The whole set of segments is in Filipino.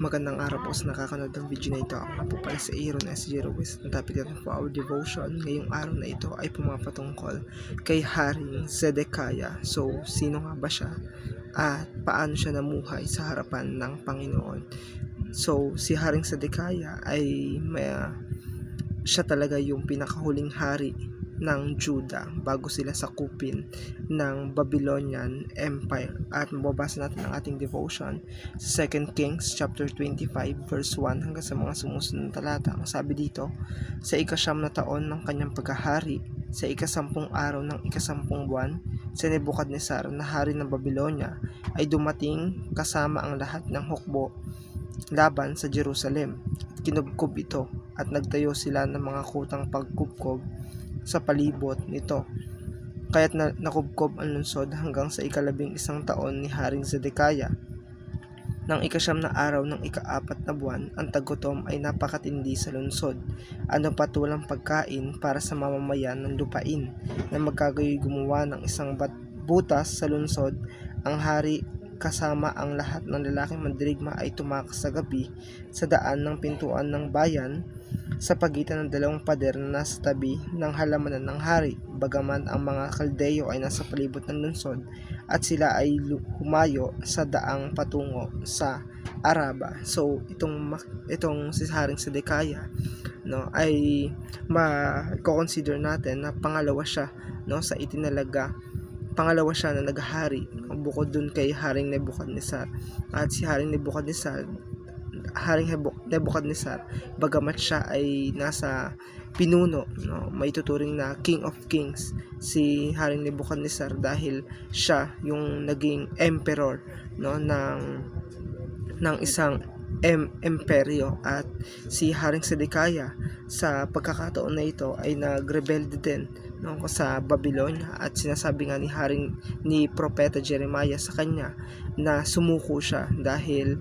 Magandang araw po sa nakakanood ng video na ito. Ako nga po pala si Aaron S. Ruiz. Ang topic natin for our devotion ngayong araw na ito ay pumapatungkol kay Haring Zedekiah. So, sino nga ba siya? At paano siya namuhay sa harapan ng Panginoon? So, si Haring Zedekiah ay siya talaga yung pinakahuling hari ng Judah bago sila sakupin ng Babylonian Empire. At mababasa natin ang ating devotion sa 2 Kings chapter 25 verse 1 hanggang sa mga sumusunod na talata. Ang sabi dito, sa ikasyam na taon ng kanyang pagkahari, sa ikasampung araw ng ikasampung buwan, si Nebuchadnezzar na hari ng Babylonia ay dumating kasama ang lahat ng hukbo laban sa Jerusalem. Kinubkob ito at nagtayo sila ng mga kutang pagkubkob sa palibot nito. Kaya't nakubkob ang lungsod hanggang sa ika-11 taon ni Haring Zedekiah. Nang ikasyam na araw ng ika-4 na buwan, ang tagutom ay napakatindi sa lungsod. Ano pat walang pagkain para sa mamamayan ng lupain na magkagayoy gumawa ng isang butas sa lungsod. Ang hari kasama ang lahat ng lalaking mandirigma ay tumakas sa gabi sa daan ng pintuan ng bayan sa pagitan ng dalawang pader na nasa tabi ng halamanan ng hari, bagaman ang mga Kaldeyo ay nasa palibot ng lungsod at sila ay humayo sa daang patungo sa Araba. So itong si Haring Zedekiah ay ma-consider natin na pangalawa siya sa itinalaga. Pangalawa siya na naghahari bukod dun kay Haring Nebuchadnezzar. At si Haring Nebuchadnezzar, bagamat siya ay nasa pinuno, may tuturing na King of Kings si Haring Nebuchadnezzar dahil siya yung naging emperor ng isang imperyo. At si Haring Zedekiah sa pagkakataon na ito ay nagrebelde din sa Babylonia, at sinasabi nga ni Propeta Jeremiah sa kanya na sumuko siya dahil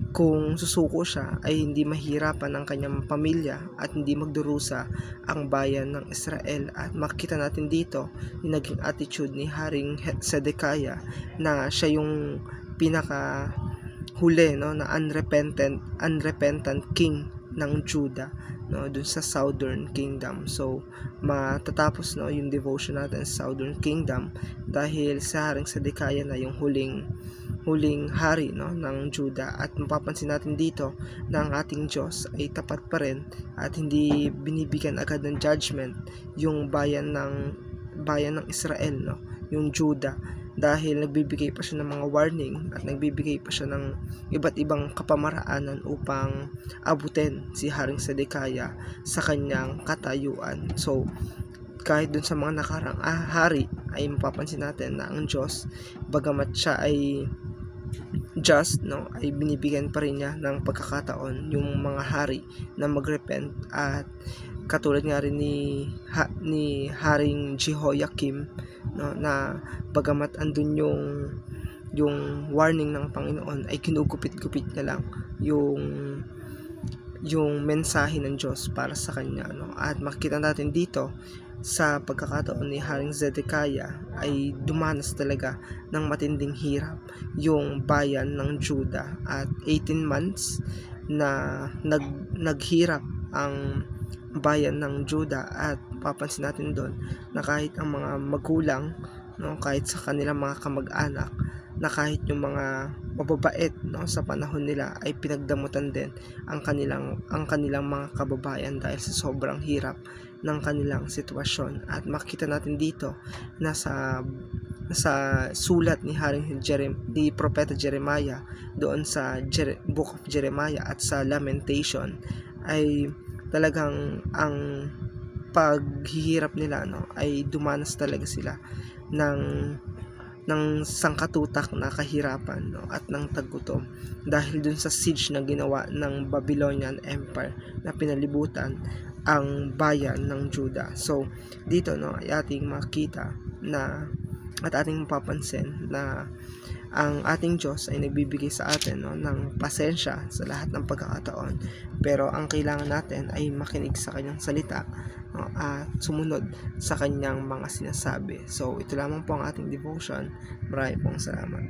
kung susuko siya ay hindi mahirapan ang kanyang pamilya at hindi magdurusa ang bayan ng Israel. At makita natin dito yung naging attitude ni Haring Zedekiah na siya yung pinaka huli na unrepentant king ng Judah dun sa Southern Kingdom. So matatapos yung devotion natin sa Southern Kingdom dahil sa Haring Zedekiah na yung huling hari ng Judah. At mapapansin natin dito na ang ating Diyos ay tapat pa rin at hindi binibigyan agad ng judgment yung bayan ng Israel, yung Judah, dahil nagbibigay pa siya ng mga warning at nagbibigay pa siya ng iba't ibang kapamaraanan upang abutin si Haring Zedekiah sa kanyang katayuan. So kahit dun sa mga nakarang hari ay mapapansin natin na ang Diyos, bagamat siya ay just, ay binibigyan pa rin niya ng pagkakataon yung mga hari na magrepent. At katulad nga rin ni Haring Jehoiakim na bagamat andun yung warning ng Panginoon ay kinugupit-gupit niya lang yung mensahe ng Diyos para sa kanya. At makita natin dito sa pagkakataon ni Haring Zedekiah ay dumanas talaga ng matinding hirap yung bayan ng Judah, at 18 months na naghirap ang bayan ng Judah. At papansin natin doon na kahit ang mga magulang, kahit sa kanilang mga kamag-anak, na kahit yung mga mababait sa panahon nila ay pinagdamutan din ang kanilang mga kababayan dahil sa sobrang hirap ng kanilang sitwasyon. At makita natin dito na sa sulat ni Propeta Jeremiah doon sa Book of Jeremiah at sa Lamentation ay talagang ang paghihirap nila ay dumanas talaga sila ng sangkatutak na kahirapan at ng tagutom dahil dun sa siege na ginawa ng Babylonian Empire na pinalibutan ang bayan ng Judah. So dito ay ating makita at ating mapapansin na ang ating Diyos ay nagbibigay sa atin ng pasensya sa lahat ng pagkakataon, pero ang kailangan natin ay makinig sa kanyang salita at sumunod sa kanyang mga sinasabi. So ito lamang po ang ating devotion. Maraming pong salamat.